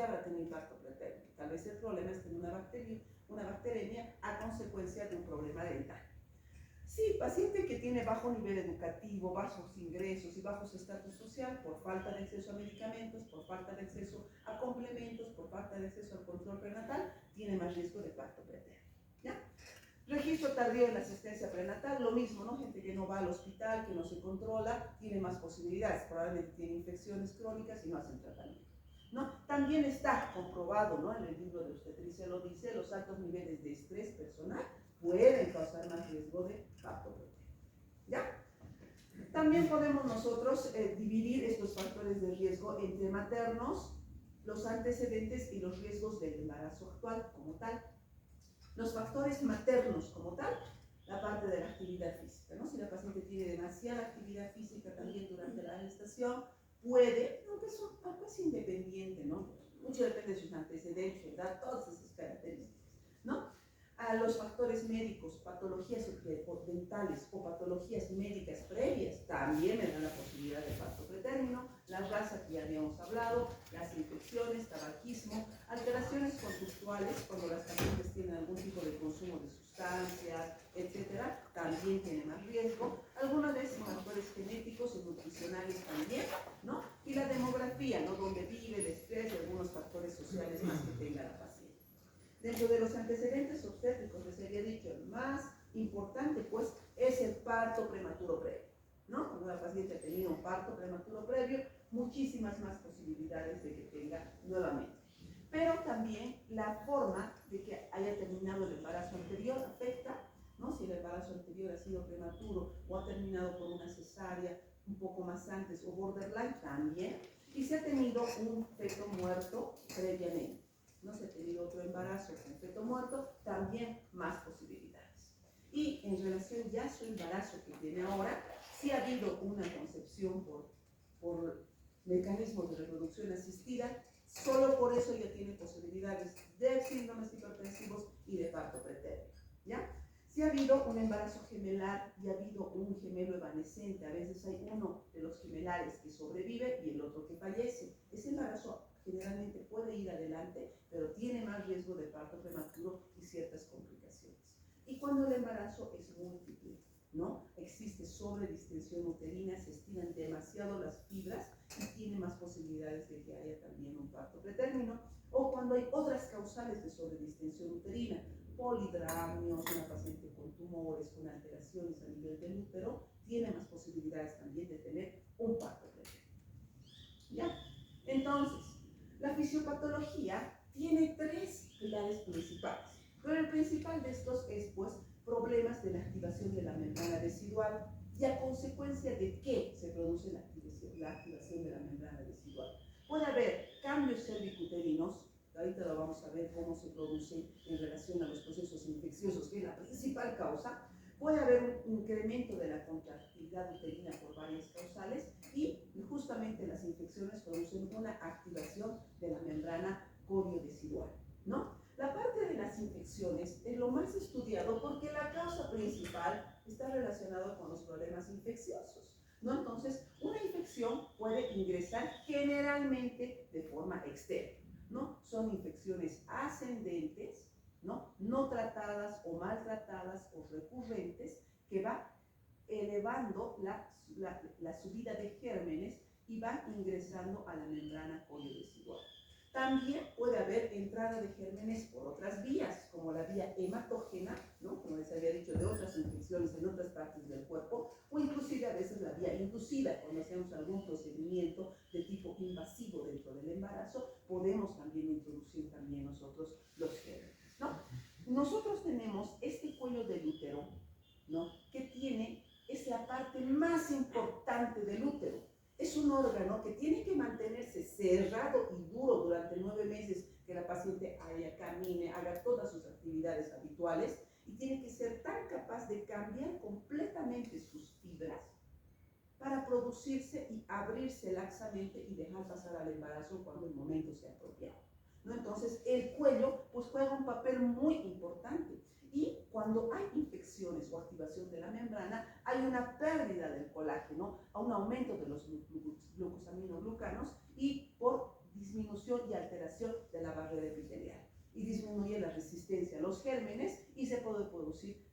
habrá tenido impacto pretérmino. Tal vez el problema es tener una bacteremia a consecuencia de un problema dental. Sí, paciente que tiene bajo nivel educativo, bajos ingresos y bajos estatus social por falta de acceso a medicamentos, por falta de acceso a complementos, por falta de acceso al control prenatal, tiene más riesgo de parto pretérmino. ¿Ya? Registro tardío en la asistencia prenatal, lo mismo, ¿no? Gente que no va al hospital, que no se controla, tiene más posibilidades, probablemente tiene infecciones crónicas y no hacen tratamiento, ¿no? También está comprobado, ¿no? En el libro de obstetricia lo dice, los altos niveles de estrés personal pueden causar más riesgo de parto pretérmino. ¿Ya? También podemos nosotros dividir estos factores de riesgo entre maternos, los antecedentes y los riesgos del embarazo actual como tal. Los factores maternos como tal, la parte de la actividad física, ¿no? Si la paciente tiene demasiada actividad física también durante la gestación, puede, aunque es independiente, ¿no? Mucho depende de sus antecedentes, edad, todas esas características, ¿no? A los factores médicos, patologías dentales o patologías médicas previas, también me dan la posibilidad de parto pretérmino, la raza que ya habíamos hablado, las infecciones, tabaquismo, alteraciones conductuales, cuando las pacientes tienen algún tipo de consumo de sustancias, etcétera, también tiene más riesgo, algunas veces factores genéticos y nutricionales también, ¿no? Y la demografía, ¿no? Donde vive, el estrés y algunos factores sociales más que tenga la paciente. Dentro de los antecedentes obstétricos, les había dicho, el más importante pues es el parto prematuro previo, ¿no? Cuando la paciente ha tenido un parto prematuro previo, muchísimas más posibilidades de que tenga nuevamente. Pero también la forma de que haya terminado el embarazo anterior afecta, ¿no? Si el embarazo anterior ha sido prematuro o ha terminado por una cesárea un poco más antes o borderline también, y se ha tenido un feto muerto previamente. No se ha tenido otro embarazo con feto muerto, también más posibilidades. Y en relación ya a su embarazo que tiene ahora, si ha habido una concepción por mecanismos de reproducción asistida, solo por eso ya tiene posibilidades de síndromes hipertensivos y de parto pretérmino, ¿ya? Si ha habido un embarazo gemelar y ha habido un gemelo evanescente, a veces hay uno de los gemelares que sobrevive y el otro que fallece, ese embarazo generalmente puede ir adelante, pero tiene más riesgo de parto prematuro y ciertas complicaciones. Y cuando el embarazo es múltiple, ¿no? Existe sobredistensión uterina, se estiran demasiado las fibras y tiene más posibilidades de que haya también un parto pretérmino. O cuando hay otras causales de sobredistensión uterina, polidramios, una paciente con tumores, con alteraciones a nivel del útero, tiene más posibilidades también de tener un parto pretérmino. ¿Ya? Entonces, la fisiopatología tiene tres pilares principales, pero el principal de estos es, pues, problemas de la activación de la membrana residual y a consecuencia de qué se produce la activación de la membrana residual. Puede haber cambios cervicuterinos, ahorita lo vamos a ver cómo se producen en relación a los procesos infecciosos, que es la principal causa. Puede haber un incremento de la contractilidad uterina por varias causales y justamente las infecciones producen una activación de la membrana coriodesidual, ¿no? La parte de las infecciones es lo más estudiado porque la causa principal está relacionada con los problemas infecciosos, ¿no? Entonces, una infección puede ingresar generalmente de forma externa, ¿no? Son infecciones ascendentes, no tratadas o maltratadas o recurrentes, que va elevando la subida de gérmenes y va ingresando a la membrana coriodesidual. También puede haber entrada de gérmenes por otras vías, como la vía hematógena, ¿no? Como les había dicho, de otras infecciones en otras partes del cuerpo, o inclusive a veces la vía inducida, cuando hacemos algún procedimiento de tipo invasivo dentro del embarazo, podemos también introducir también nosotros los gérmenes, ¿no? Nosotros tenemos este cuello del útero, ¿no? Es la parte más importante del útero. Es un órgano que tiene que mantenerse cerrado y duro durante 9 meses, que la paciente camine, haga todas sus actividades habituales, y tiene que ser tan capaz de cambiar completamente sus fibras para producirse y abrirse laxamente y dejar pasar al embarazo cuando el momento sea apropiado, ¿no? Entonces, el cuello pues juega un papel muy importante. Y cuando hay infecciones o activación de la membrana, hay una pérdida del colágeno, a un aumento de los glucosaminoglucanos y por disminución y alteración alteración de la barrera epitelial y disminuye la resistencia a los gérmenes y se puede producir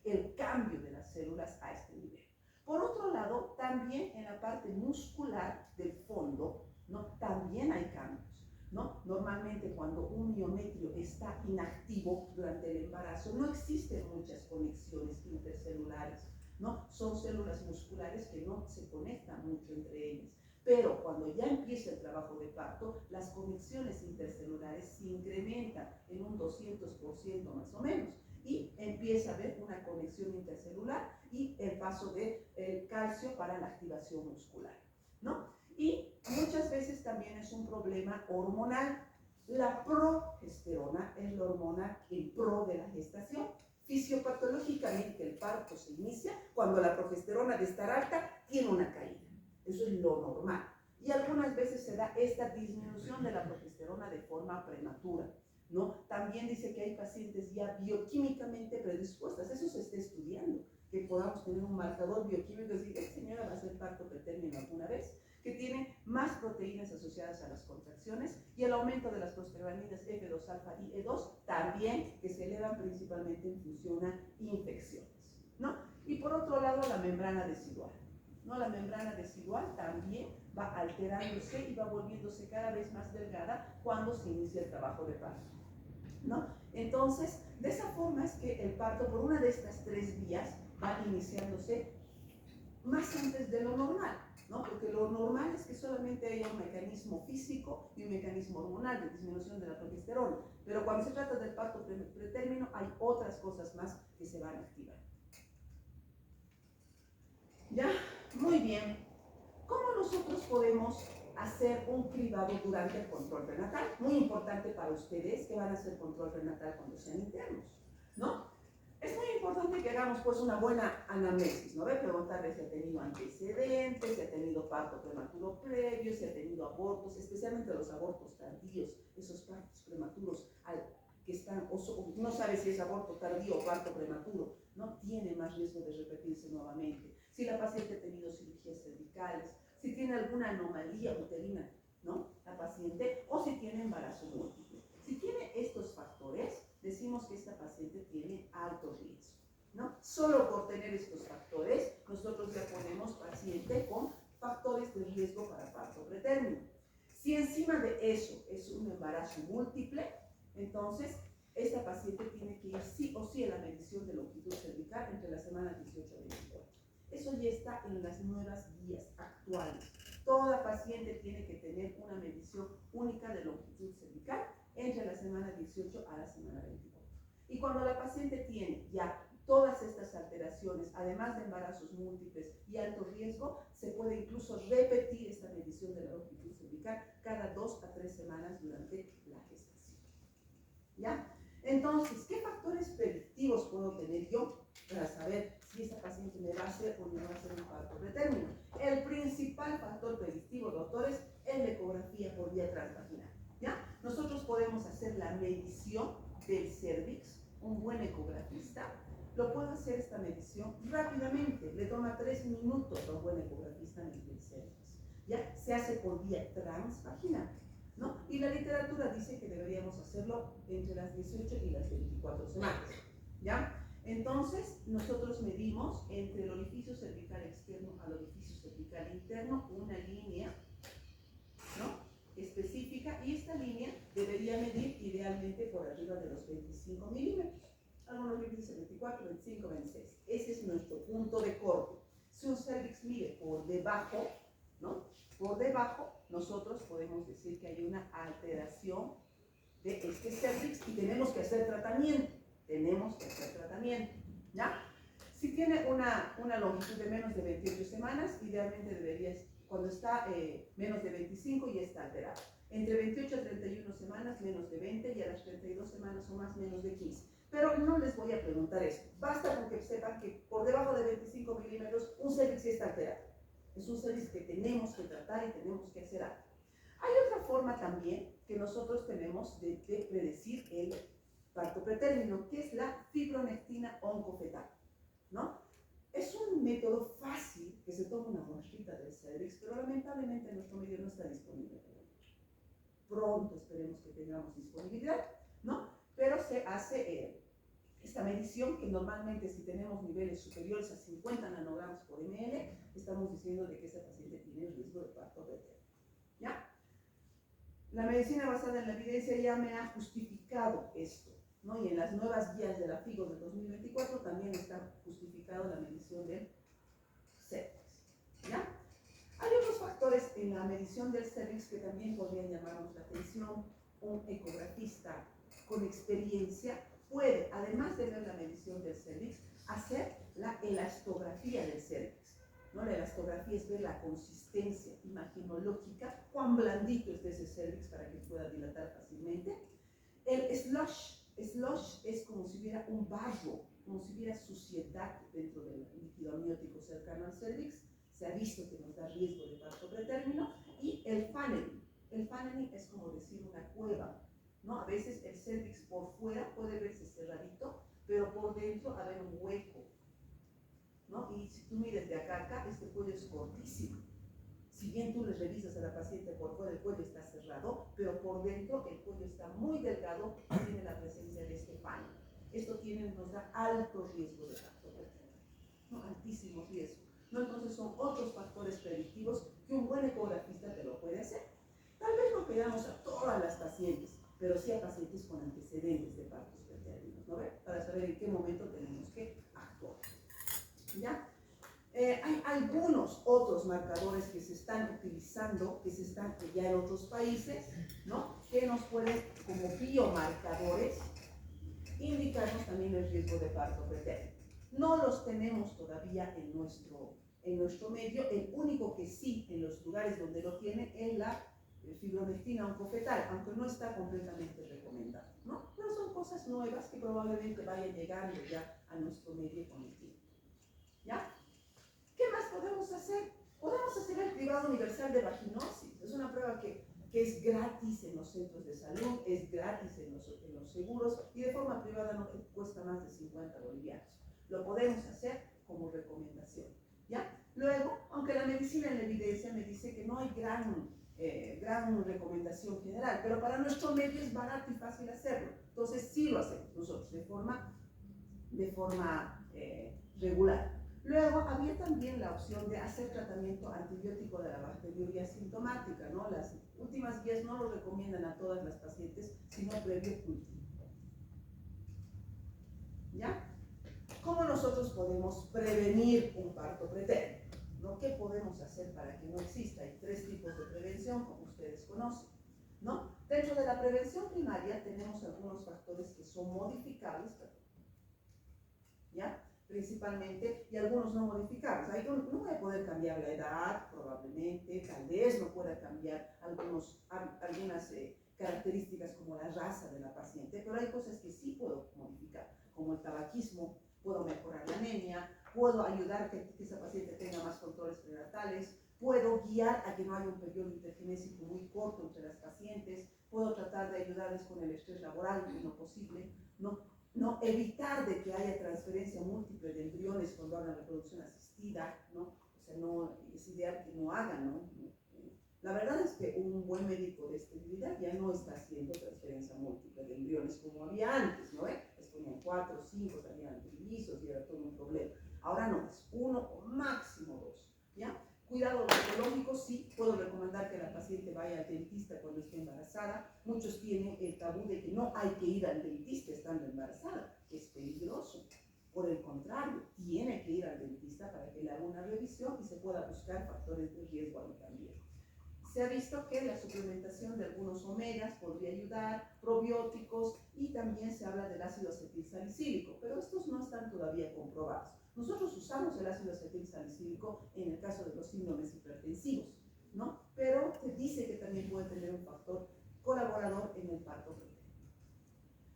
el cambio de las células a este nivel. Por otro lado, también en la parte muscular del fondo, ¿no? También hay cambios, ¿no? Normalmente cuando un miometrio está inactivo durante el embarazo, no existen muchas conexiones intercelulares, ¿no? Son células musculares que no se conectan mucho entre ellas. Pero cuando ya empieza el trabajo de parto, las conexiones intercelulares se incrementan en un 200% más o menos y empieza a haber una conexión intercelular y el paso de calcio para la activación muscular, ¿no? Y muchas veces también es un problema hormonal. La progesterona es la hormona en pro de la gestación. Fisiopatológicamente el parto se inicia cuando la progesterona de estar alta tiene una caída. Eso es lo normal. Y algunas veces se da esta disminución de la progesterona de forma prematura, ¿no? También dice que hay pacientes ya bioquímicamente predispuestas. Eso se está estudiando, que podamos tener un marcador bioquímico y decir, señora va a hacer parto pretérmino alguna vez, que tiene más proteínas asociadas a las contracciones y el aumento de las prostaglandinas F2 alfa y E2 también, que se elevan principalmente en función a infecciones, ¿no? Y por otro lado, la membrana decidual, ¿no? La membrana decidual también va alterándose y va volviéndose cada vez más delgada cuando se inicia el trabajo de parto, ¿no? Entonces, de esa forma es que el parto por una de estas tres vías va iniciándose más antes de lo normal, ¿no? Porque lo normal es que solamente haya un mecanismo físico y un mecanismo hormonal de disminución de la progesterona, pero cuando se trata del parto pretérmino hay otras cosas más que se van a activar. ¿Ya? Muy bien. ¿Cómo nosotros podemos hacer un cribado durante el control prenatal? Muy importante para ustedes que van a hacer control prenatal cuando sean internos, ¿no? Es muy importante que hagamos pues una buena anamnesis, ¿no? Preguntarle si ha tenido antecedentes, si ha tenido parto prematuro previo, si ha tenido abortos, especialmente los abortos tardíos, esos partos prematuros que están, no sabe si es aborto tardío o parto prematuro, no tiene más riesgo de repetirse nuevamente. Si la paciente ha tenido cirugías cervicales, si tiene alguna anomalía uterina, ¿no? La paciente, o si tiene embarazo múltiple. Si tiene estos factores, decimos que esta paciente tiene alto riesgo, ¿no? Solo por tener estos factores, nosotros ya ponemos paciente con factores de riesgo para parto pretérmino. Si encima de eso es un embarazo múltiple, entonces esta paciente tiene que ir sí o sí a la medición de longitud cervical entre las semanas 18 y 24. Eso ya está en las nuevas guías actuales. Toda paciente tiene que tener una medición única de longitud cervical entre la semana 18 a la semana 24. Y cuando la paciente tiene ya todas estas alteraciones, además de embarazos múltiples y alto riesgo, se puede incluso repetir esta medición de la longitud cervical cada 2 a 3 semanas durante la gestación. ¿Ya? Entonces, ¿qué factores predictivos puedo tener yo para saber si esta paciente me va a hacer o no va a hacer un parto pretérmino? El principal factor predictivo, doctores, es la ecografía por vía transvaginal, ¿ya? Nosotros podemos hacer la medición del cervix, un buen ecografista lo puede hacer esta medición rápidamente, le toma 3 minutos a un buen ecografista medir el cervix, ¿ya? Se hace por vía transvaginal, ¿no? Y la literatura dice que deberíamos hacerlo entre las 18 y las 24 semanas, ¿ya? Entonces, nosotros medimos entre el orificio cervical externo al orificio cervical interno una línea, ¿no? Específica, y esta línea debería medir idealmente por arriba de los 25 milímetros. Algunos dicen 24, 25, 26. Ese es nuestro punto de corte. Si un cervix mide por debajo, ¿no? Por debajo, nosotros podemos decir que hay una alteración de este cervix y tenemos que hacer tratamiento. Tenemos que hacer tratamiento, ¿ya? Si tiene una longitud de menos de 28 semanas, idealmente debería, cuando está menos de 25 ya está alterado. Entre 28 a 31 semanas, menos de 20, y a las 32 semanas o más, menos de 15. Pero no les voy a preguntar esto. Basta con que sepan que por debajo de 25 milímetros un cervix ya está alterado. Es un cervix que tenemos que tratar y tenemos que hacer algo. Hay otra forma también que nosotros tenemos de predecir el parto pretérmino, que es la fibronectina oncofetal, ¿no? Es un método fácil que se toma una muestrita del cervix, pero lamentablemente en nuestro medio no está disponible. pronto esperemos que tengamos disponibilidad, ¿no? Pero se hace esta medición que normalmente si tenemos niveles superiores a 50 nanogramos por ml, estamos diciendo de que ese paciente tiene riesgo de parto preterno, ¿ya? La medicina basada en la evidencia ya me ha justificado esto, ¿no? Y en las nuevas guías de la FIGO del 2024 también está justificado la medición del cervix, ¿ya? Hay otros factores en la medición del cervix que también podrían llamarnos la atención. Un ecografista con experiencia puede, además de ver la medición del cervix, hacer la elastografía del cervix, ¿no? La elastografía es ver la consistencia imaginológica, cuán blandito es ese cervix para que pueda dilatar fácilmente. El slush es como si hubiera un barro, como si hubiera suciedad dentro del líquido amniótico cercano al cervix. Se ha visto que nos da riesgo de parto pretérmino. Y el fanning es como decir una cueva, ¿no? A veces el cervix por fuera puede verse cerradito, pero por dentro haber un hueco, ¿no? Y si tú mides de acá a acá, este cuello es cortísimo. Si bien tú le revisas a la paciente por fuera, el cuello está cerrado, pero por dentro el cuello está muy delgado y tiene la presencia de este fanning. Esto nos da alto riesgo de parto preterno, ¿no? Altísimo riesgo, ¿no? Entonces son otros factores predictivos que un buen ecografista te lo puede hacer. Tal vez no pegamos a todas las pacientes, pero sí a pacientes con antecedentes de partos pretérminos, ¿no ve? Para saber en qué momento tenemos que actuar, ¿ya? Hay algunos otros marcadores que se están utilizando, que se están ya en otros países, ¿no? Que nos pueden, como biomarcadores, indicarnos también el riesgo de parto pretérmino. No los tenemos todavía en nuestro medio. El único que sí en los lugares donde lo tiene es la fibronectina oncofetal, aunque no está completamente recomendado, ¿no? Pero son cosas nuevas que probablemente vayan llegando ya a nuestro medio con el tiempo, ¿ya? ¿Qué más podemos hacer? Podemos hacer el cribado universal de vaginosis. Es una prueba que es gratis en los centros de salud, es gratis en los seguros y de forma privada no cuesta más de 50 bolivianos. Lo podemos hacer como recomendación, ¿ya? Luego, aunque la medicina en la evidencia me dice que no hay gran recomendación general, pero para nuestro medio es barato y fácil hacerlo. Entonces sí lo hacemos nosotros de forma regular. Luego había también la opción de hacer tratamiento antibiótico de la bacteriuria asintomática, ¿no? Las últimas guías no lo recomiendan a todas las pacientes, sino previo cultivo, ¿ya? ¿Cómo nosotros podemos prevenir un parto pretérmino? ¿No? ¿Qué podemos hacer para que no exista? Hay 3 tipos de prevención, como ustedes conocen, ¿no? Dentro de la prevención primaria tenemos algunos factores que son modificables, ¿ya? Principalmente, y algunos no modificables. Ahí no voy a poder cambiar la edad, probablemente, tal vez no pueda cambiar algunas características como la raza de la paciente, pero hay cosas que sí puedo modificar, como el tabaquismo, puedo mejorar la anemia, puedo ayudar a que esa paciente tenga más controles prenatales, puedo guiar a que no haya un periodo intergenésico muy corto entre las pacientes, puedo tratar de ayudarles con el estrés laboral en lo posible, no evitar de que haya transferencia múltiple de embriones cuando hagan reproducción asistida, ¿no? O sea, no, es ideal que no hagan, ¿no? La verdad es que un buen médico de esterilidad ya no está haciendo transferencia múltiple de embriones como había antes, ¿no? Les ponían 4 o 5, salían trillizos y era todo un problema. Ahora no, es 1 o máximo 2, ¿ya? Cuidado odontológico, sí, puedo recomendar que la paciente vaya al dentista cuando esté embarazada. Muchos tienen el tabú de que no hay que ir al dentista estando embarazada, es peligroso. Por el contrario, tiene que ir al dentista para que le haga una revisión y se pueda buscar factores de riesgo al cambio. Se ha visto que la suplementación de algunos omegas podría ayudar, probióticos, y también se habla del ácido acetilsalicílico, pero estos no están todavía comprobados. Nosotros usamos el ácido acetilsalicílico en el caso de los síndromes hipertensivos, ¿no? Pero se dice que también puede tener un factor colaborador en el parto preterno.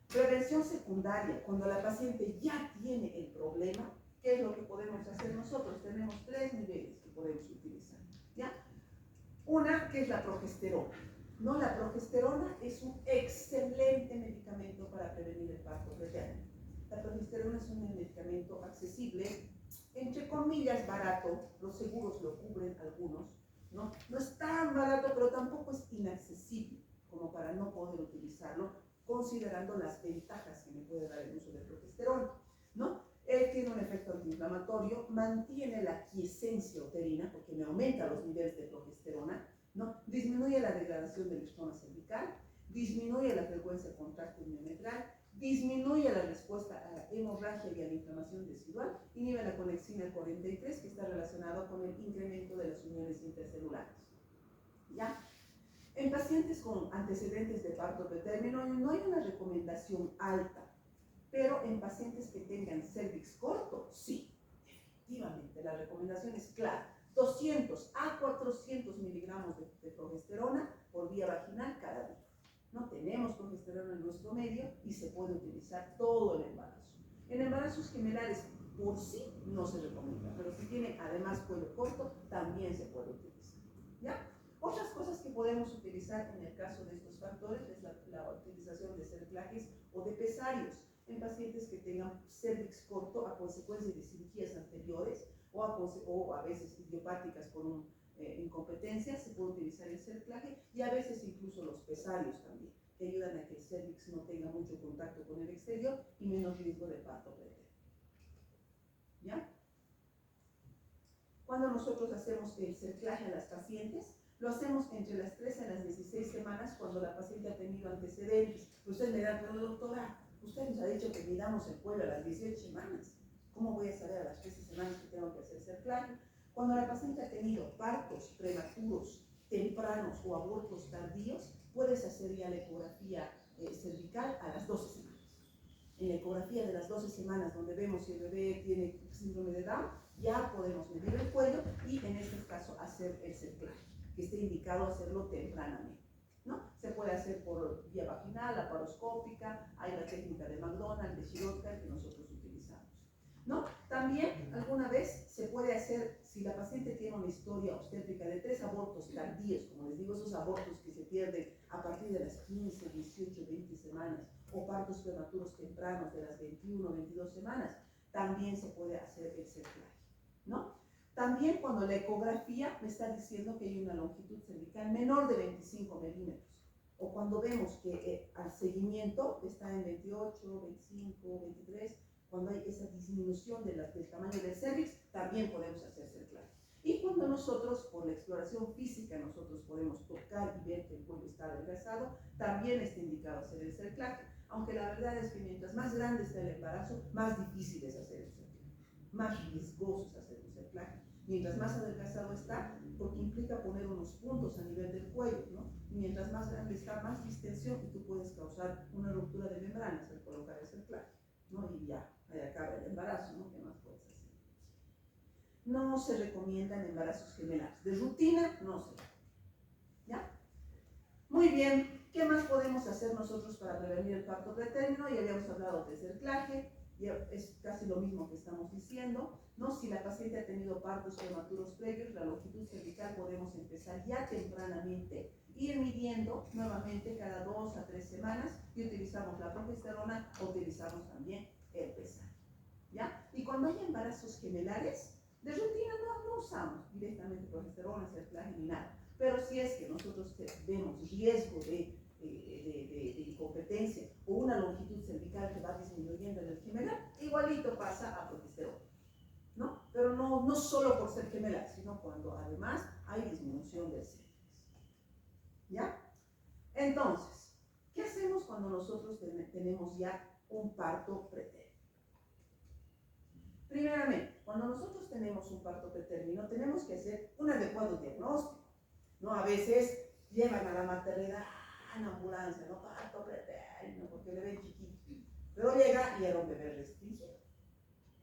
Prevención secundaria, cuando la paciente ya tiene el problema, ¿qué es lo que podemos hacer nosotros? Tenemos 3 niveles que podemos utilizar, ¿ya? Una que es la progesterona, ¿no? La progesterona es un excelente medicamento para prevenir el parto preterno. La progesterona es un medicamento accesible, entre comillas barato, los seguros lo cubren algunos, ¿no? No es tan barato, pero tampoco es inaccesible. como para no poder utilizarlo, considerando las ventajas que me puede dar el uso de progesterona, ¿no? Él tiene un efecto antiinflamatorio, mantiene la quiescencia uterina, porque me aumenta los niveles de progesterona, ¿no? Disminuye la degradación del estroma cervical, disminuye la frecuencia contráctil miometral, disminuye la respuesta a la hemorragia y a la inflamación residual, inhibe la conexina 43, que está relacionado con el incremento de las uniones intercelulares. ¿Ya? En pacientes con antecedentes de parto pretérmino no hay una recomendación alta, pero en pacientes que tengan cervix corto, sí, efectivamente, la recomendación es clara. 200 a 400 miligramos de progesterona por vía vaginal cada día. No tenemos progesterona en nuestro medio y se puede utilizar todo el embarazo. En embarazos gemelares por sí no se recomienda, pero si tiene además cuello corto, también se puede utilizar. ¿Ya? Otras cosas que podemos utilizar en el caso de estos factores es la utilización de cerclajes o de pesarios en pacientes que tengan cervix corto a consecuencia de cirugías anteriores o a veces idiopáticas por incompetencia, se puede utilizar el cerclaje y a veces incluso los pesarios también, que ayudan a que el cervix no tenga mucho contacto con el exterior y menos riesgo de parto pretérmino. ¿Ya? Cuando nosotros hacemos el cerclaje a las pacientes, lo hacemos entre las 13 a las 16 semanas cuando la paciente ha tenido antecedentes. Usted me dirá, pero doctora, usted nos ha dicho que midamos el cuello a las 18 semanas. ¿Cómo voy a saber a las 13 semanas que tengo que hacer cerclaje? Cuando la paciente ha tenido partos prematuros, tempranos o abortos tardíos, puedes hacer ya la ecografía cervical a las 12 semanas. En la ecografía de las 12 semanas, donde vemos si el bebé tiene síndrome de Down, ya podemos medir el cuello y en este caso hacer el cerclaje, que esté indicado hacerlo tempranamente, ¿no? Se puede hacer por vía vaginal, laparoscópica, hay la técnica de McDonald, de Shirotka, que nosotros utilizamos, ¿no? También alguna vez se puede hacer, si la paciente tiene una historia obstétrica de 3 abortos tardíos, como les digo, esos abortos que se pierden a partir de las 15, 18, 20 semanas, o partos prematuros tempranos de las 21, 22 semanas, también se puede hacer el cerclaje, ¿no? También cuando la ecografía me está diciendo que hay una longitud cervical menor de 25 milímetros, o cuando vemos que al seguimiento está en 28, 25, 23, cuando hay esa disminución del tamaño del cervix, también podemos hacer cerclaje. Y cuando nosotros, por la exploración física, nosotros podemos tocar y ver que el cuello está adelgazado, también está indicado hacer el cerclaje. Aunque la verdad es que mientras más grande está el embarazo, más difícil es hacer el cerclaje, más riesgoso es hacer un cerclaje. Mientras más adelgazado está, porque implica poner unos puntos a nivel del cuello, ¿no? Y mientras más grande está, más distensión y tú puedes causar una ruptura de membranas al colocar el cerclaje, ¿no? Y ya, ahí acaba el embarazo, ¿no? ¿Qué más puedes hacer? No se recomiendan embarazos gemelares. De rutina, no se. ¿Ya? Muy bien. ¿Qué más podemos hacer nosotros para prevenir el parto pretérmino? Ya habíamos hablado de cerclaje, ya es casi lo mismo que estamos diciendo, ¿no? Si la paciente ha tenido partos prematuros previos, la longitud cervical podemos empezar ya tempranamente, ir midiendo nuevamente cada 2 a 3 semanas y utilizamos la progesterona o utilizamos también el pesaje, ¿ya? Y cuando hay embarazos gemelares, de rutina no usamos directamente progesterona, cerclaje ni nada, pero si es que nosotros vemos riesgo de incompetencia o una longitud cervical que va disminuyendo en el gemelar, igualito pasa a progesterona, ¿no? Pero no solo por ser gemelar, sino cuando además hay disminución del cervix, ¿ya? Entonces, ¿qué hacemos cuando nosotros tenemos ya un parto pretérmino? Primeramente, cuando nosotros tenemos un parto pretérmino, tenemos que hacer un adecuado diagnóstico, ¿no? A veces llevan a la maternidad en ambulancia, no parto pretérmino, porque le ven chiquito, pero llega y era un bebé restringido,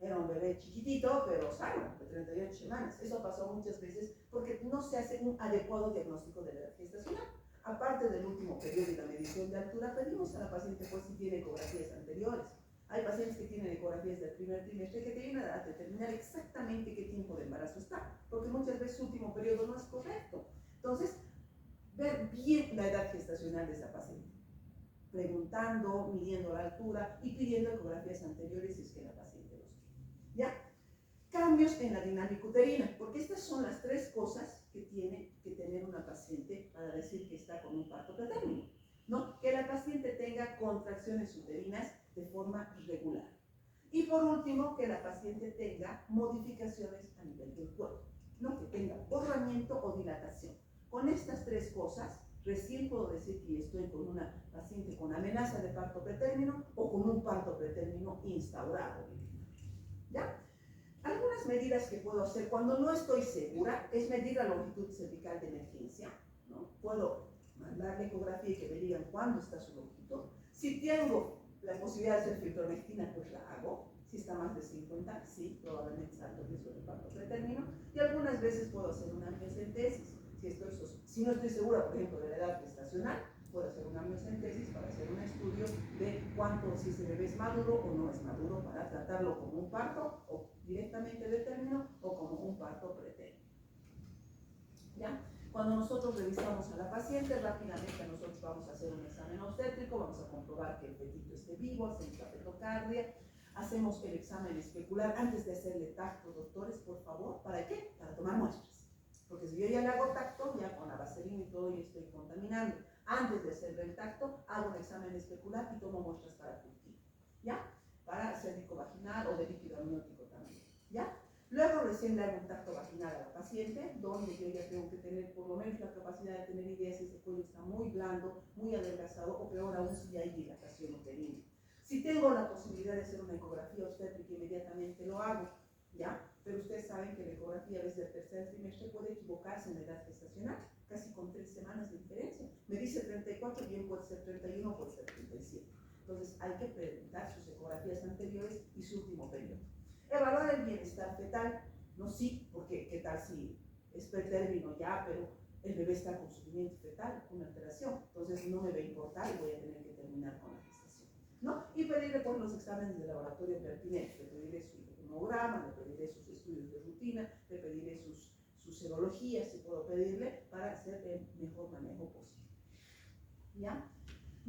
era un bebé chiquitito, pero sano, de 38 semanas. Eso pasó muchas veces porque no se hace un adecuado diagnóstico de la edad gestacional. Aparte del último periodo y la medición de altura, pedimos a la paciente pues si tiene ecografías anteriores. Hay pacientes que tienen ecografías del primer trimestre que te ayudan a determinar exactamente qué tiempo de embarazo está, porque muchas veces su último periodo no es correcto. Entonces, ver bien la edad gestacional de esa paciente, preguntando, midiendo la altura y pidiendo ecografías anteriores si es que la paciente los tiene. ¿Ya? Cambios en la dinámica uterina, porque estas son las 3 cosas que tiene que tener una paciente para decir que está con un parto pretérmino. ¿no? Que la paciente tenga contracciones uterinas de forma regular. Y por último, que la paciente tenga modificaciones a nivel del cuerpo, ¿no? Que tenga borramiento o dilatación. Con estas tres cosas, recién puedo decir que estoy con una paciente con amenaza de parto pretérmino o con un parto pretérmino instaurado. ¿Ya? Algunas medidas que puedo hacer cuando no estoy segura es medir la longitud cervical de emergencia, ¿no? Puedo mandar la ecografía y que me digan cuándo está su longitud. Si tengo la posibilidad de hacer fibronectina, pues la hago. Si está más de 50, sí, probablemente es alto riesgo de parto pretérmino. Y algunas veces puedo hacer una amniocentesis. Si no estoy segura, por ejemplo, de la edad gestacional, puedo hacer una amniocentesis para hacer un estudio de cuánto, si ese bebé es maduro o no es maduro, para tratarlo como un parto o directamente de término o como un parto pretérmino. ¿Ya? Cuando nosotros revisamos a la paciente, rápidamente nosotros vamos a hacer un examen obstétrico, vamos a comprobar que el fetito esté vivo, hacemos la fetocardia, hacemos el examen especular antes de hacerle tacto, doctores, por favor. ¿Para qué? Para tomar muestras. Porque si yo ya le hago tacto, ya con la vaselina y todo, ya estoy contaminando. Antes de hacerle el tacto, hago un examen especular y tomo muestras para cultivo, ¿ya? Para cérvico vaginal o de líquido amniótico también, ¿ya? Luego recién le hago un tacto vaginal a la paciente, donde yo ya tengo que tener por lo menos la capacidad de tener idea si ese cuello está muy blando, muy adelgazado, o peor aún si hay dilatación uterina. Si tengo la posibilidad de hacer una ecografía obstétrica, inmediatamente lo hago, ¿ya? Pero ustedes saben que la ecografía desde el tercer trimestre puede equivocarse en la edad gestacional, casi con 3 semanas de diferencia. Me dice 34, bien puede ser 31, puede ser 37. Entonces hay que preguntar sus ecografías anteriores y su último periodo. Evaluar el bienestar fetal, no sí, porque qué tal si es pretérmino ya, pero el bebé está con sufrimiento fetal, con alteración, entonces no me va a importar y voy a tener que terminar con la gestación, ¿no? Y pedirle por los exámenes de laboratorio pertinentes, le pediré su hemograma, le pediré sus estudios de rutina, le pediré sus serologías, si puedo pedirle, para hacer el mejor manejo posible, ¿ya?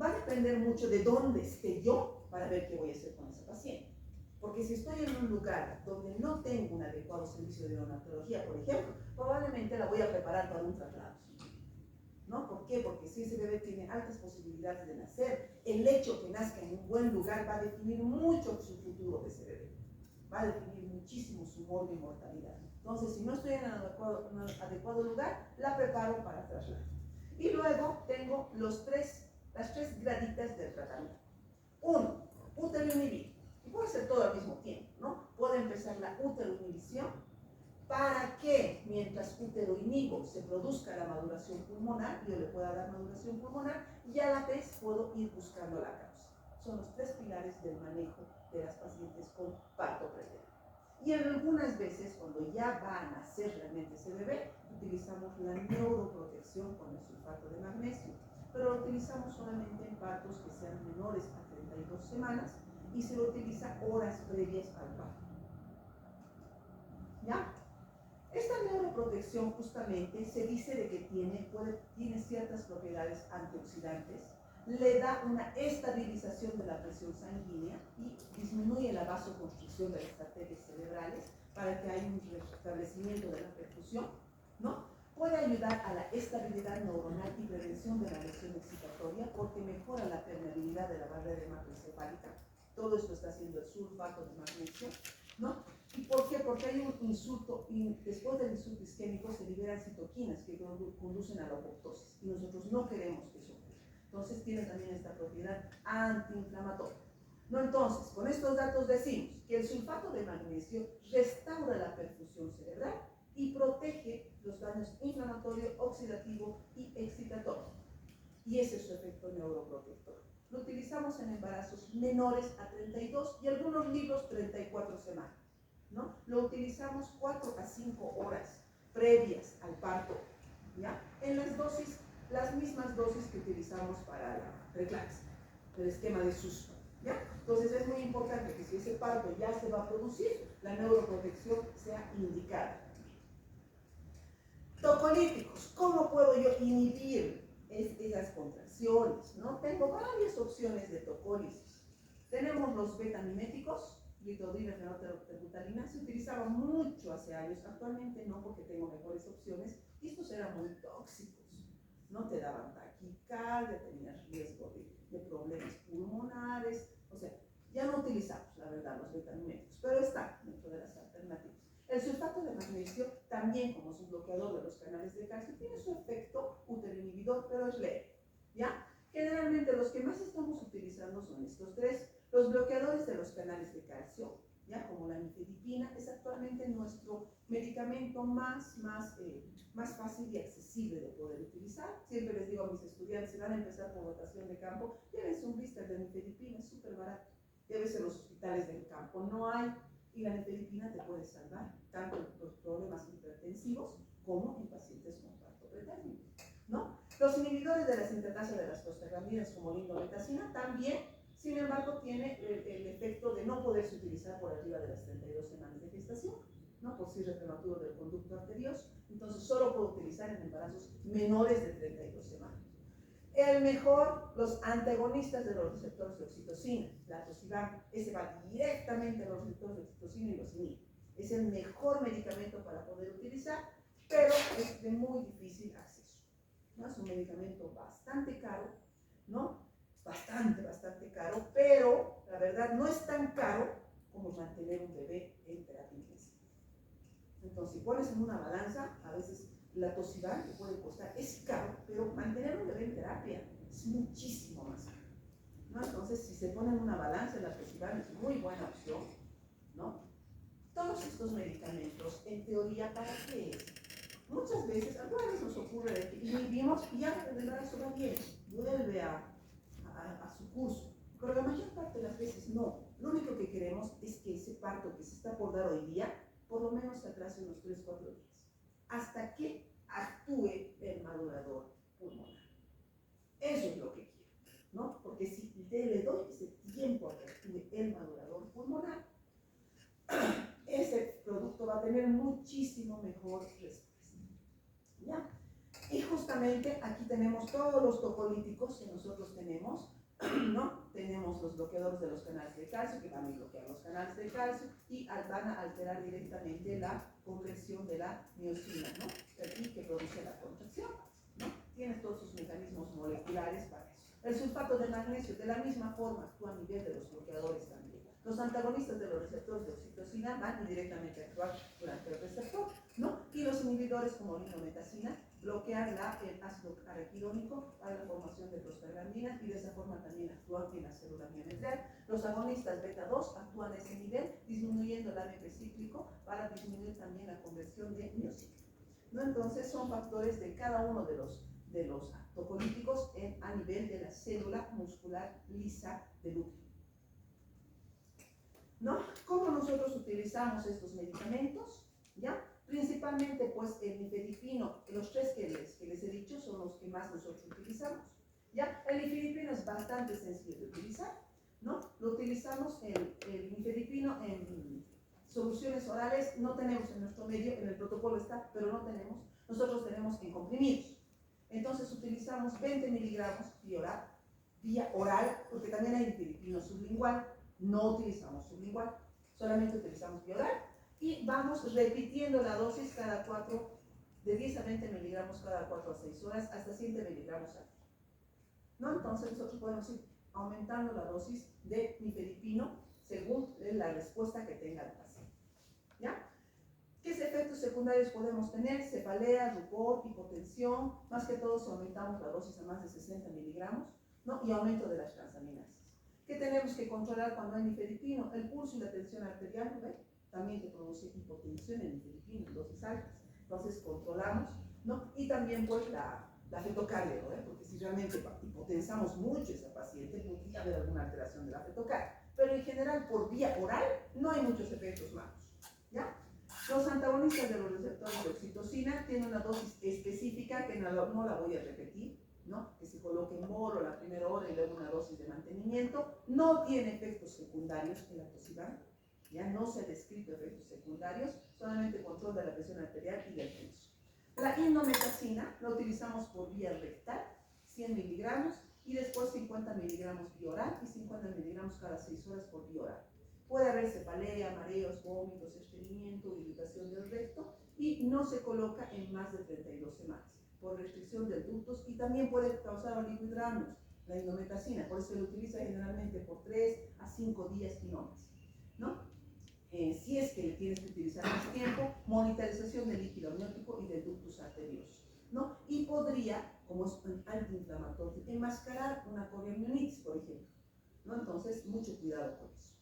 Va a depender mucho de dónde esté yo para ver qué voy a hacer con esa paciente. Porque si estoy en un lugar donde no tengo un adecuado servicio de neonatología, por ejemplo, probablemente la voy a preparar para un traslado, ¿no? ¿Por qué? Porque si ese bebé tiene altas posibilidades de nacer, el hecho que nazca en un buen lugar va a definir mucho su futuro de ese bebé. Va a definir muchísimo su morbo y mortalidad. Entonces, si no estoy en un adecuado lugar, la preparo para traslado. Y luego tengo las tres graditas del tratamiento. Uno, útero inhibido. Y puede ser todo al mismo tiempo, ¿no? Puede empezar la útero-inhibición para que mientras útero inhibo se produzca la maduración pulmonar, yo le pueda dar maduración pulmonar y a la vez puedo ir buscando la causa. Son los tres pilares del manejo de las pacientes con parto pretérmino. Y en algunas veces, cuando ya va a nacer realmente ese bebé, utilizamos la neuroprotección con el sulfato de magnesio, pero lo utilizamos solamente en partos que sean menores a 32 semanas y se lo utiliza horas previas al parto. ¿Ya? Esta neuroprotección justamente se dice de que tiene ciertas propiedades antioxidantes, le da una estabilización de la presión sanguínea y disminuye la vasoconstricción de las arterias cerebrales para que haya un restablecimiento de la perfusión, ¿no? Puede ayudar a la estabilidad neuronal y prevención de la lesión excitatoria porque mejora la permeabilidad de la barrera hematoencefálica. Todo esto está haciendo el sulfato de magnesio, ¿no? ¿Y por qué? Porque hay un insulto y después del insulto isquémico se liberan citoquinas que conducen a la apoptosis y nosotros no queremos que eso ocurra. Entonces tiene también esta propiedad antiinflamatoria. No, entonces, con estos datos decimos que el sulfato de magnesio restaura la perfusión cerebral y protege los daños inflamatorio, oxidativo y excitatorio. Y ese es su efecto neuroprotector. Lo utilizamos en embarazos menores a 32 y algunos libros 34 semanas, ¿no? Lo utilizamos 4 a 5 horas previas al parto, ¿ya? En las mismas dosis que utilizamos para la preeclampsia, el esquema de SUSPA, ¿ya? Entonces es muy importante que si ese parto ya se va a producir, la neuroprotección sea indicada. Tocolíticos, ¿cómo puedo yo inhibir esas contracciones? ¿No? Tengo varias opciones de tocólisis. Tenemos los betamiméticos, glitodrina, fenoterbutalina, se utilizaba mucho hace años, actualmente no porque tengo mejores opciones, y estos eran muy tóxicos. ¿no? Te daban taquicardia, tenías riesgo de problemas pulmonares, o sea, ya no utilizamos, la verdad, los beta-miméticos, pero está dentro de las alternativas. El sulfato de magnesio, también como es un bloqueador de los canales de calcio, tiene su efecto uteroinhibidor, pero es leve, ¿ya? Generalmente los que más estamos utilizando son estos tres. Los bloqueadores de los canales de calcio, ¿ya? Como la nifedipina, es actualmente nuestro medicamento más fácil y accesible de poder utilizar. Siempre les digo a mis estudiantes, si van a empezar por rotación de campo, llévense un blister de nifedipina, es súper barato. Llévense a los hospitales del campo, no hay, y la nifedipina te puede salvar, tanto en los problemas hipertensivos como en pacientes con parto pretérmino, ¿no? Los inhibidores de la sintetasa de las prostaglandinas, como la indometacina, también, sin embargo, tiene el efecto de no poderse utilizar por arriba de las 32 semanas de gestación, ¿no? Por cierre prematuro del conducto arterioso. Entonces, solo puedo utilizar en embarazos menores de 32 semanas. El mejor, los antagonistas de los receptores de oxitocina, la tosiban, ese va directamente a los receptores de oxitocina y los inhibe. Es el mejor medicamento para poder utilizar, pero es de muy difícil acceso, ¿no? Es un medicamento bastante caro, ¿no? Bastante caro, pero la verdad no es tan caro como mantener un bebé en terapia intensiva. Entonces, si pones en una balanza, a veces la tosiban que puede costar, es caro, pero mantener un bebé en terapia es muchísimo más caro, ¿no? Entonces, si se pone en una balanza, la tosiban es muy buena opción, ¿no? Todos estos medicamentos, en teoría, ¿para qué es? Muchas veces, alguna vez nos ocurre de que inhibimos y ya el embarazo va bien, vuelve a su curso, pero la mayor parte de las veces no. Lo único que queremos es que ese parto que se está por dar hoy día, por lo menos se atrase unos 3-4 días, hasta que actúe el madurador pulmonar. Eso es lo que quiero, ¿no? Porque si le doy ese tiempo a que actúe el madurador pulmonar, ese producto va a tener muchísimo mejor respuesta, ¿ya? Y justamente aquí tenemos todos los tocolíticos que nosotros tenemos, ¿no? Tenemos los bloqueadores de los canales de calcio, que van a bloquear los canales de calcio y van a alterar directamente la conversión de la miosina, ¿no? Aquí que produce la contracción, ¿no? Tiene todos sus mecanismos moleculares para eso. El sulfato de magnesio, de la misma forma, actúa a nivel de los bloqueadores también. Los antagonistas de los receptores de oxitocina van directamente a actuar durante el receptor, ¿no? Y los inhibidores como la indometacina bloquean el ácido araquidónico para la formación de prostaglandinas y de esa forma también actúan en la célula miometral. Los agonistas beta-2 actúan a ese nivel, disminuyendo el ADP cíclico para disminuir también la conversión de miosina, ¿no? Entonces son factores de cada uno de los tocolíticos a nivel de la célula muscular lisa del útero, ¿no? ¿Cómo nosotros utilizamos estos medicamentos? ¿Ya? Principalmente, pues, el nifedipino, los tres que les he dicho son los que más nosotros utilizamos, ¿ya? El nifedipino es bastante sencillo de utilizar, ¿no? Lo utilizamos el nifedipino en soluciones orales, no tenemos en nuestro medio, en el protocolo está, pero no tenemos, nosotros tenemos en comprimidos. Entonces utilizamos 20 miligramos vía oral, porque también hay nifedipino sublingual, no utilizamos sublingual, solamente utilizamos vía oral. Y vamos repitiendo la dosis de 10 a 20 miligramos cada 4 a 6 horas, hasta 100 miligramos al día, ¿no? Entonces nosotros podemos ir aumentando la dosis de nifedipino según la respuesta que tenga el paciente, ¿ya? ¿Qué efectos secundarios podemos tener? Cefalea, rubor, hipotensión, más que todo si aumentamos la dosis a más de 60 miligramos, ¿no? Y aumento de las transaminases. ¿Qué tenemos que controlar cuando hay nifedipino? El pulso y la tensión arterial, ¿ve? También te produce hipotensión en nifedipino en dosis altas. Entonces controlamos, ¿no? Y también pues la fetocardia, ¿no? Porque si realmente hipotensamos mucho a esa paciente, podría haber alguna alteración de la fetocardia. Pero en general, por vía oral, no hay muchos efectos malos, ¿ya? Los antagonistas de los receptores de oxitocina tienen una dosis específica que no la voy a repetir, ¿no? Que se coloque en bolo la primera hora y luego una dosis de mantenimiento. No tiene efectos secundarios en la tosiban, ya no se ha descrito efectos secundarios, solamente control de la presión arterial y del pulso. La indometacina la utilizamos por vía rectal, 100 miligramos, y después 50 miligramos vía oral y 50 miligramos cada 6 horas por vía oral. Puede haber cefalea, mareos, vómitos, estreñimiento, irritación del recto, y no se coloca en más de 32 semanas. por restricción de ductos y también puede causar oligohidramios, la indometacina, por eso se lo utiliza generalmente por 3 a 5 días y no más, ¿no? Si es que le tienes que utilizar más tiempo, monitorización del líquido amniótico y del ductus arterioso, ¿no? Y podría, como es un antiinflamatorio, enmascarar una coriomionitis, por ejemplo, ¿no? Entonces, mucho cuidado con eso.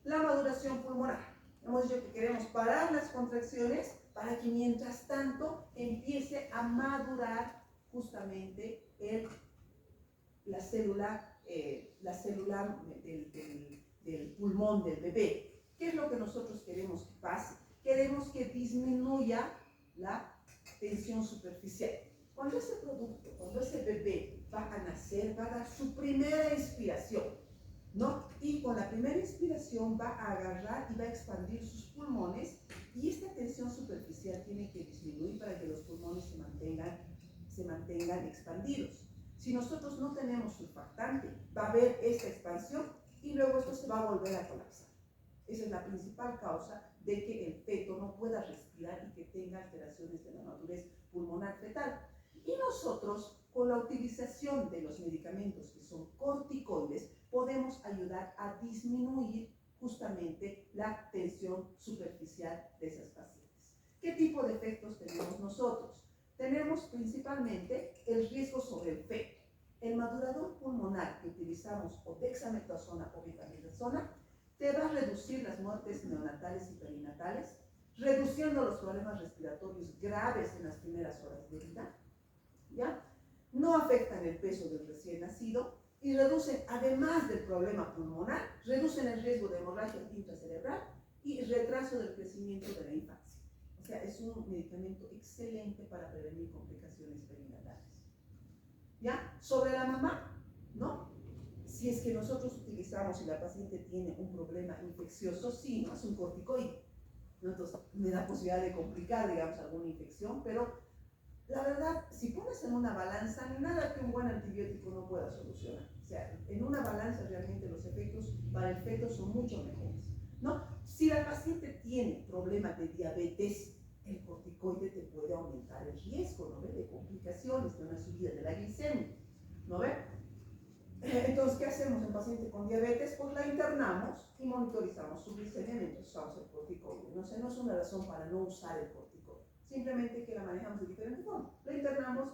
La maduración pulmonar. Hemos dicho que queremos parar las contracciones para que mientras tanto empiece a madurar justamente la célula del pulmón del bebé. ¿Qué es lo que nosotros queremos que pase? Queremos que disminuya la tensión superficial. Cuando ese producto, cuando ese bebé va a nacer, va a dar su primera inspiración, ¿no? Y con la primera inspiración va a agarrar y va a expandir sus pulmones y esta tensión superficial tiene que disminuir para que los pulmones se mantengan expandidos. Si nosotros no tenemos surfactante, va a haber esta expansión y luego esto se va a volver a colapsar. Esa es la principal causa de que el feto no pueda respirar y que tenga alteraciones de la madurez pulmonar fetal. Y nosotros, con la utilización de los medicamentos que son corticoides, podemos ayudar a disminuir justamente la tensión superficial de esas pacientes. ¿Qué tipo de efectos tenemos nosotros? Tenemos principalmente el riesgo sobre el feto. El madurador pulmonar que utilizamos, o dexametasona o becamidazona, te va a reducir las muertes neonatales y perinatales, reduciendo los problemas respiratorios graves en las primeras horas de vida, ¿ya? No afectan el peso del recién nacido y reducen, además del problema pulmonar, reducen el riesgo de hemorragia intracerebral y retraso del crecimiento de la infancia. O sea, es un medicamento excelente para prevenir complicaciones perinatales. ¿Ya? Sobre la mamá, ¿no? Si es que nosotros utilizamos y la paciente tiene un problema infeccioso, sí, no es un corticoide, ¿no? Entonces me da posibilidad de complicar, digamos, alguna infección, pero la verdad, si pones en una balanza, nada que un buen antibiótico no pueda solucionar. O sea, en una balanza realmente los efectos para el feto son mucho mejores, ¿no? Si la paciente tiene problemas de diabetes, el corticoide te puede aumentar el riesgo, ¿no ve? De complicaciones, de una subida de la glicemia, ¿no ve? Entonces, ¿qué hacemos en paciente con diabetes? Pues la internamos y monitorizamos su glicemia mientras usamos el corticoide. No sé, no es una razón para no usar el corticoide, simplemente que la manejamos de diferente forma. La internamos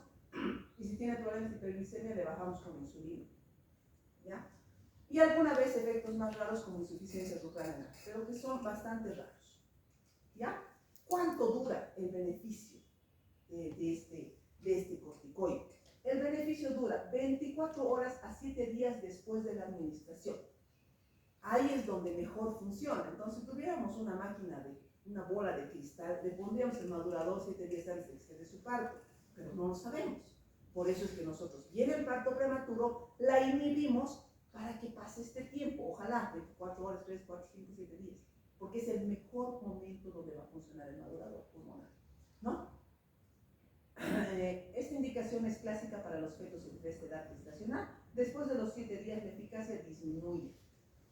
y si tiene problemas de hiperglicemia le bajamos con insulina, ¿ya? Y alguna vez efectos más raros como insuficiencia renal, pero que son bastante raros, ¿ya? ¿Cuánto dura el beneficio de este corticoide? El beneficio dura 24 horas a 7 días después de la administración. Ahí es donde mejor funciona. Entonces, si tuviéramos una máquina una bola de cristal, le pondríamos el madurador 7 días antes de que se dé su parto, pero no lo sabemos. Por eso es que nosotros, viene el parto prematuro, la inhibimos para que pase este tiempo, ojalá 24 horas, 3, 4, 5, 7 días, porque es el mejor momento donde va a funcionar el madurador pulmonar, ¿no? Esta indicación es clásica para los fetos en esta edad gestacional. Después de los 7 días la eficacia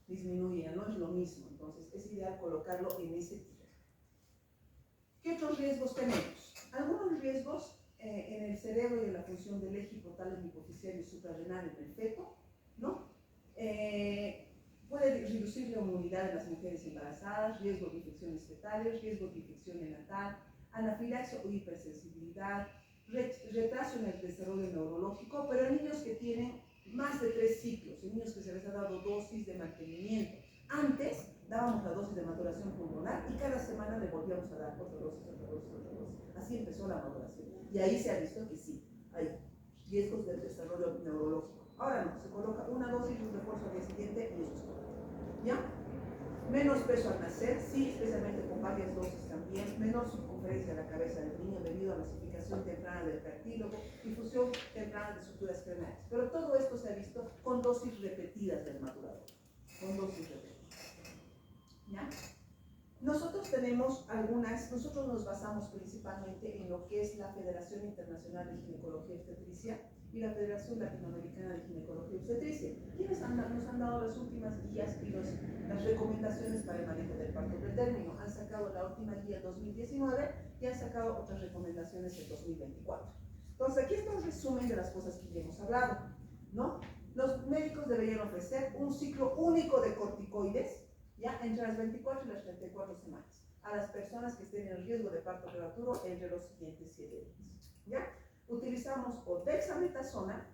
disminuye, ya no es lo mismo, entonces es ideal colocarlo en ese tiempo. ¿Qué otros riesgos tenemos? Algunos riesgos en el cerebro y en la función del eje hipotálamo hipofisiario y suprarrenal en el feto, ¿no? Puede reducir la inmunidad en las mujeres embarazadas, riesgo de infecciones fetales, riesgo de infección neonatal, anafilaxia o hipersensibilidad, retraso en el desarrollo neurológico, pero en niños que tienen más de 3 ciclos, en niños que se les ha dado dosis de mantenimiento. Antes dábamos la dosis de maduración pulmonar y cada semana le volvíamos a dar otra dosis. Así empezó la maduración. Y ahí se ha visto que sí, hay riesgos del desarrollo neurológico. Ahora no, se coloca una dosis de un refuerzo al día siguiente y eso es todo. ¿Ya? Menos peso al nacer, sí, especialmente con varias dosis también. Menor circunferencia de la cabeza del niño debido a la masificación temprana del cartílago, difusión temprana de estructuras craneales. Pero todo esto se ha visto con dosis repetidas del madurador. Con dosis repetidas. ¿Ya? Nosotros nos basamos principalmente en lo que es la Federación Internacional de Ginecología y Obstetricia y la Federación Latinoamericana de Ginecología y Obstetricia, quienes nos han dado las últimas guías y las recomendaciones para el manejo del parto pretérmino. Han sacado la última guía 2019 y han sacado otras recomendaciones en 2024. Entonces, aquí está un resumen de las cosas que ya hemos hablado, ¿no? Los médicos deberían ofrecer un ciclo único de corticoides, ya entre las 24 y las 34 semanas, a las personas que estén en riesgo de parto prematuro entre los siguientes 7 días, ¿ya? Utilizamos o dexametasona,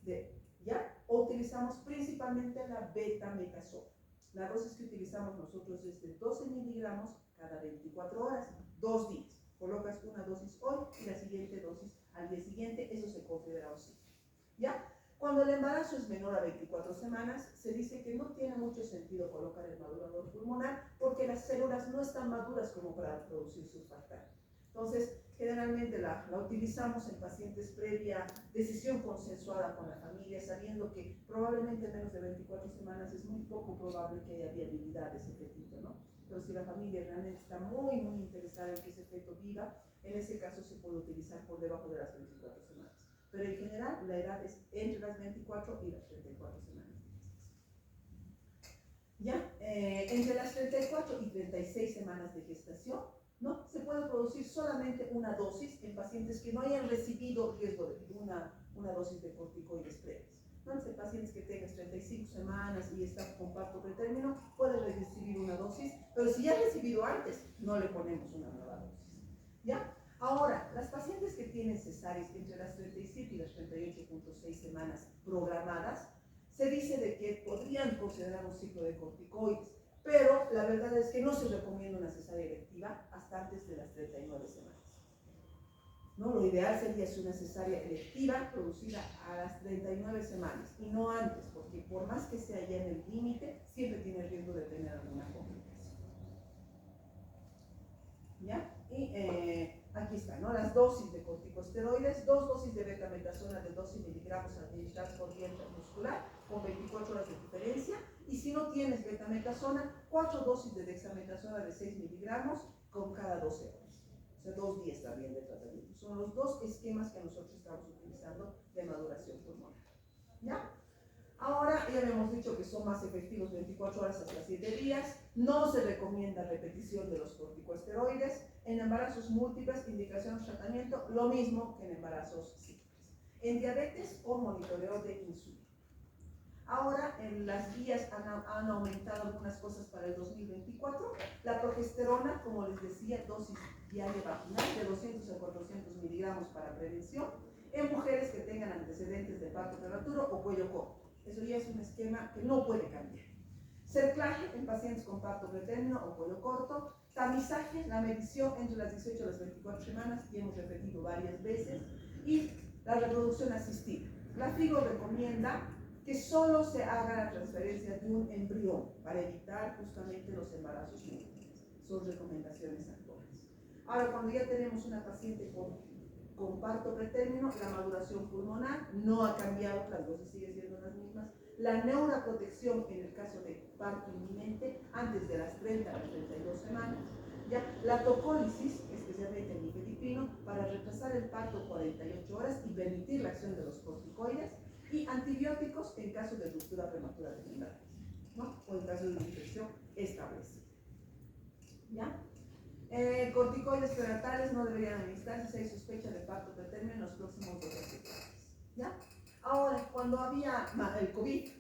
¿ya? O utilizamos principalmente la betametasona. La dosis que utilizamos nosotros es de 12 miligramos cada 24 horas, 2 días. Colocas una dosis hoy y la siguiente dosis al día siguiente, eso se considera un ciclo, ¿ya? Cuando el embarazo es menor a 24 semanas, se dice que no tiene mucho sentido colocar el madurador pulmonar porque las células no están maduras como para producir surfactante. Entonces, generalmente la utilizamos en pacientes previa decisión consensuada con la familia, sabiendo que probablemente en menos de 24 semanas es muy poco probable que haya viabilidad de ese fetito, ¿no? Pero si la familia realmente está muy interesada en que ese feto viva, en ese caso se puede utilizar por debajo de las 24 semanas. Pero en general la edad es entre las 24 y las 34 semanas. ¿Ya? Entre las 34 y 36 semanas de gestación, ¿no? Se puede producir solamente una dosis en pacientes que no hayan recibido riesgo de una dosis de corticoides previas. Entonces, pacientes que tengan 35 semanas y están con parto pretérmino, pueden recibir una dosis, pero si ya ha recibido antes, no le ponemos una nueva dosis. ¿Ya? Ahora, las pacientes que tienen cesáreas entre las 37 y las 38.6 semanas programadas, se dice de que podrían considerar un ciclo de corticoides, pero la verdad es que no se recomienda una cesárea electiva hasta antes de las 39 semanas. ¿No? Lo ideal sería una cesárea electiva producida a las 39 semanas y no antes, porque por más que sea ya en el límite, siempre tiene riesgo de tener alguna complicación. ¿Ya? Y aquí está, ¿no? Las dosis de corticosteroides, 2 dosis de betametasona de 12 miligramos administradas por vía muscular, con 24 horas de diferencia, y si no tienes betametasona, 4 dosis de dexametasona de 6 miligramos con cada 12 horas. O sea, 2 días también de tratamiento. Son los 2 esquemas que nosotros estamos utilizando de maduración pulmonar. ¿Ya? Ahora ya hemos dicho que son más efectivos 24 horas hasta 7 días. No se recomienda repetición de los corticosteroides. En embarazos múltiples, indicación de tratamiento, lo mismo que en embarazos simples. En diabetes, con monitoreo de insulina. Ahora, en las guías han aumentado algunas cosas para el 2024. La progesterona, como les decía, dosis diaria vaginal de 200 a 400 miligramos para prevención en mujeres que tengan antecedentes de parto prematuro o cuello corto. Eso ya es un esquema que no puede cambiar. Cerclaje en pacientes con parto pretérmino o cuello corto. Tamizaje, la medición entre las 18 y las 24 semanas, y hemos repetido varias veces. Y la reproducción asistida. La FIGO recomienda que solo se haga la transferencia de un embrión para evitar justamente los embarazos múltiples. Son recomendaciones actuales. Ahora, cuando ya tenemos una paciente con parto pretérmino, la maduración pulmonar no ha cambiado, las dosis siguen siendo las mismas. La neuroprotección en el caso de parto inminente, antes de las 30 a las 32 semanas. Ya, la tocólisis, especialmente el nifedipino, para retrasar el parto 48 horas y permitir la acción de los corticoides. Y antibióticos en caso de ruptura prematura de membranas, ¿no? O en caso de una infección establecida. ¿Ya? Corticoides prenatales no deberían administrarse si hay sospecha de parto pretérmino en los próximos 2 a 7 días. ¿Ya? Ahora, cuando había el COVID,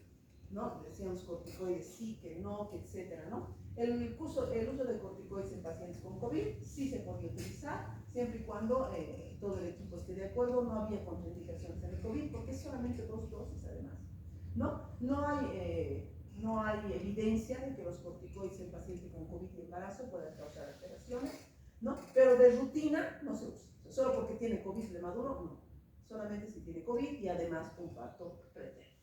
¿no? Decíamos corticoides sí, que no, que etcétera, ¿no? El uso de corticoides en pacientes con COVID sí se podía utilizar, siempre y cuando todo el equipo esté de acuerdo. No había contraindicaciones en el COVID, porque es solamente 2 dosis además, ¿no? No hay evidencia de que los corticoides en pacientes con COVID y embarazo puedan causar alteraciones, ¿no? Pero de rutina no se usa. Solo porque tiene COVID de maduro, no. Solamente si tiene COVID y además un parto pretérmino.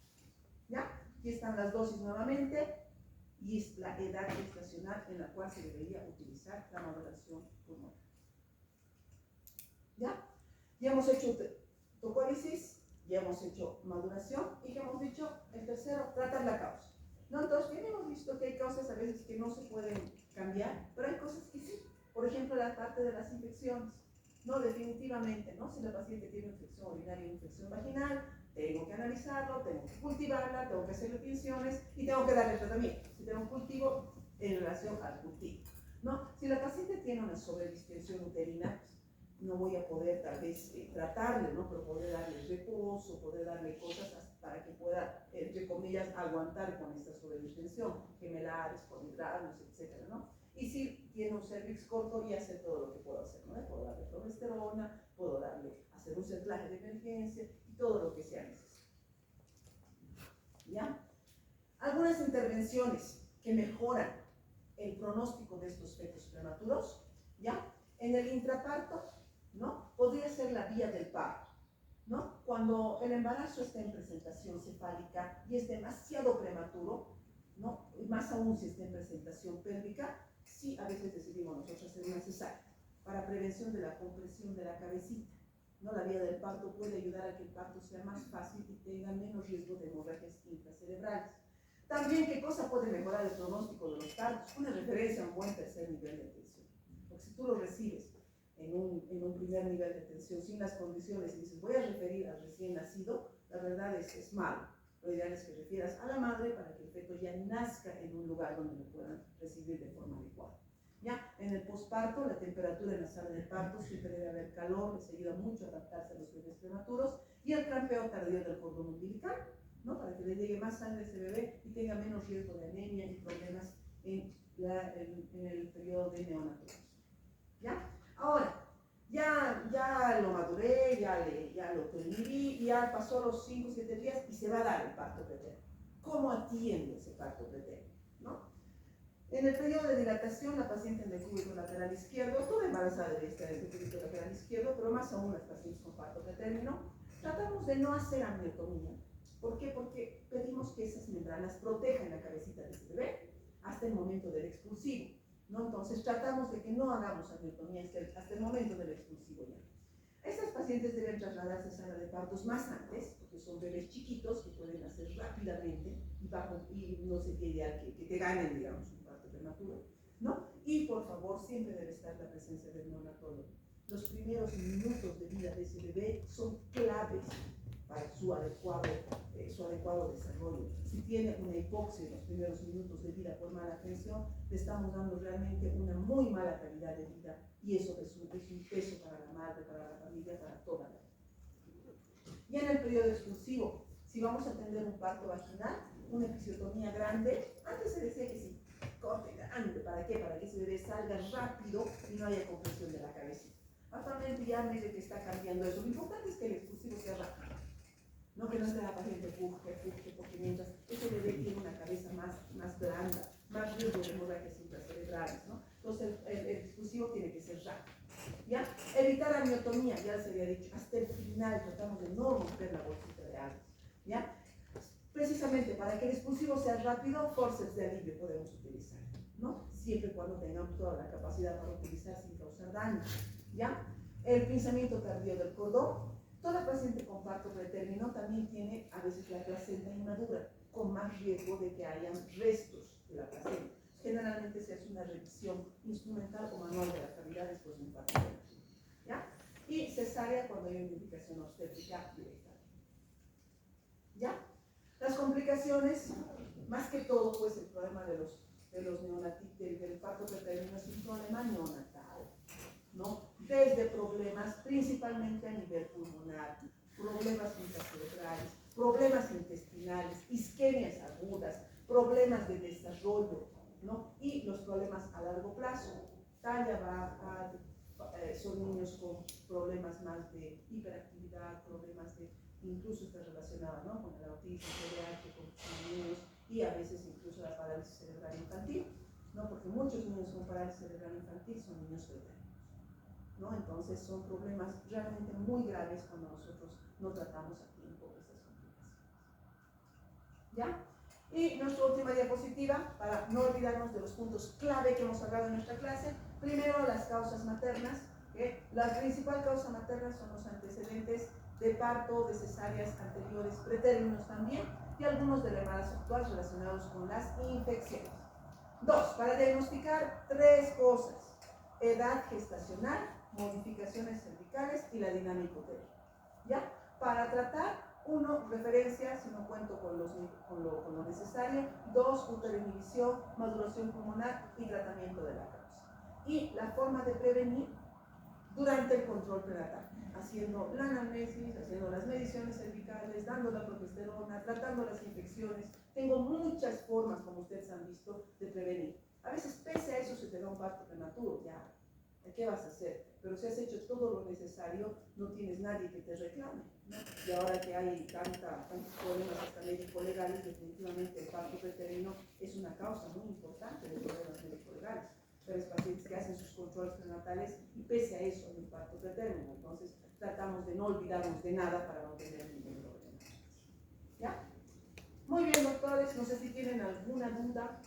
¿Ya? Aquí están las dosis nuevamente y es la edad gestacional en la cual se debería utilizar la maduración pulmonar. ¿Ya? Ya hemos hecho tocólisis, ya hemos hecho maduración y que hemos dicho, el tercero, tratar la causa. ¿No? Entonces, bien hemos visto que hay causas a veces que no se pueden cambiar, pero hay cosas que sí. Por ejemplo, la parte de las infecciones. No, definitivamente, ¿no? Si la paciente tiene infección urinaria o infección vaginal, Tengo que analizarlo, tengo que cultivarla, tengo que hacerle pinciones y tengo que darle tratamiento. Si tengo un cultivo en relación al cultivo, ¿no? Si la paciente tiene una sobredistensión uterina, no voy a poder tal vez tratarle, ¿no? Pero poder darle reposo, poder darle cosas para que pueda, entre comillas, aguantar con esta sobredistensión, gemelares, polidranos, etcétera, ¿no? Y si tiene un cervix corto, ya sé todo lo que puedo hacer, ¿no? Puedo darle progesterona, puedo hacer un cerclaje de emergencia y todo lo que sea necesario. ¿Ya? Algunas intervenciones que mejoran el pronóstico de estos fetos prematuros, ¿ya? En el intraparto, ¿no? Podría ser la vía del parto, ¿no? Cuando el embarazo está en presentación cefálica y es demasiado prematuro, ¿no? Y más aún si está en presentación pélvica, sí, a veces decidimos nosotros hacer una cesárea para prevención de la compresión de la cabecita, ¿no? La vía del parto puede ayudar a que el parto sea más fácil y tenga menos riesgo de hemorragias intracerebrales. También, ¿qué cosa puede mejorar el pronóstico de los partos? Una referencia a un buen tercer nivel de atención. Porque si tú lo recibes en un primer nivel de atención sin las condiciones y dices, voy a referir al recién nacido, la verdad es malo. Lo ideal es que refieras a la madre para que el feto ya nazca en un lugar donde lo puedan recibir de forma adecuada. ¿Ya? En el posparto, la temperatura en la sala de parto siempre debe haber calor, les ayuda mucho a adaptarse a los bebés prematuros, y el crampeo tardío del cordón umbilical, ¿no? Para que le llegue más sangre a ese bebé y tenga menos riesgo de anemia y problemas en el periodo de neonatología. ¿Ya? Ahora, ya lo maduré, ya lo terminé, ya pasó los 5 o 7 días y se va a dar el parto preterno. ¿Cómo atiende ese parto preterno? ¿No? En el periodo de dilatación, la paciente en decúbito lateral izquierdo, toda embarazada debe estar en decúbito lateral izquierdo, pero más aún las pacientes con parto preterno, tratamos de no hacer amniotomía. ¿Por qué? Porque pedimos que esas membranas protejan la cabecita de ese bebé hasta el momento del expulsivo, ¿no? Entonces tratamos de que no hagamos amniotomía hasta el momento del expulsivo ya. Estas pacientes deben trasladarse a sala de partos más antes, porque son bebés chiquitos que pueden nacer rápidamente y no se ideal que te ganen, digamos, un parto prematuro, ¿no? Y por favor, siempre debe estar la presencia del neonatólogo. Los primeros minutos de vida de ese bebé son claves para su adecuado desarrollo. Si tiene una hipoxia en los primeros minutos de vida por mala atención, le estamos dando realmente una muy mala calidad de vida y eso es un peso para la madre, para la familia, para toda la vida. Y en el periodo expulsivo, si vamos a atender un parto vaginal, una episiotomía grande, antes se decía que sí, corte grande, ¿para qué? Para que ese bebé salga rápido y no haya compresión de la cabecita. Actualmente ya medio que está cambiando eso. Lo importante es que el expulsivo sea rápido. No que no esté la paciente porque mientras ese bebé tiene una cabeza más blanda, más riesgo de hemorragias intracerebrales, ¿no? Entonces el expulsivo tiene que ser rápido. ¿Ya? Evitar amniotomía, ya se había dicho, hasta el final tratamos de no romper la bolsita de agua. ¿Ya? Precisamente para que el expulsivo sea rápido, forceps de alivio podemos utilizar, ¿no? Siempre y cuando tengamos toda la capacidad para utilizar sin causar daño. ¿Ya? El pinzamiento tardío del cordón. Toda paciente con parto pretérmino también tiene a veces la placenta inmadura, con más riesgo de que hayan restos de la placenta. Generalmente se hace una revisión instrumental o manual de la cavidad después de un parto pretérmino, ¿ya? Y cesárea cuando hay una indicación obstétrica directamente. ¿Ya? Las complicaciones, más que todo, pues el problema del parto pretérmino es un problema neonatal, ¿no? Desde problemas principalmente a nivel pulmonar, problemas intracerebrales, problemas intestinales, isquemias agudas, problemas de desarrollo, ¿no? Y los problemas a largo plazo, talla baja, son niños con problemas más de hiperactividad, problemas de, incluso está relacionado, ¿no? Con el autismo, TDAH, con niños y a veces incluso la parálisis cerebral infantil, ¿no? Porque muchos niños con parálisis cerebral infantil son niños pretérinos, ¿no? Entonces son problemas realmente muy graves cuando nosotros no tratamos a tiempo esas complicaciones. ¿Ya? Y nuestra última diapositiva, para no olvidarnos de los puntos clave que hemos hablado en nuestra clase. Primero, las causas maternas. La principal causa materna son los antecedentes de parto, de cesáreas anteriores, pretérminos también, y algunos del embarazo actual relacionados con las infecciones. 2. Para diagnosticar 3 cosas: edad gestacional, modificaciones cervicales y la dinámica uterina. ¿Ya? Para tratar, 1, referencia, si no cuento con lo necesario. 2, ultrainhibición, maduración pulmonar y tratamiento de la causa. Y la forma de prevenir durante el control prenatal, haciendo la anamnesis, haciendo las mediciones cervicales, dando la progesterona, tratando las infecciones. Tengo muchas formas, como ustedes han visto, de prevenir. A veces, pese a eso, se te da un parto prematuro, ya, ¿qué vas a hacer? Pero si has hecho todo lo necesario, no tienes nadie que te reclame, ¿no? Y ahora que hay tantos problemas hasta médico-legales, definitivamente el parto preterino es una causa muy importante de problemas médico-legales. Pero es pacientes que hacen sus controles prenatales y pese a eso hay un parto preterno. Entonces tratamos de no olvidarnos de nada para no tener ningún problema. ¿Ya? Muy bien, doctores, no sé si tienen alguna duda.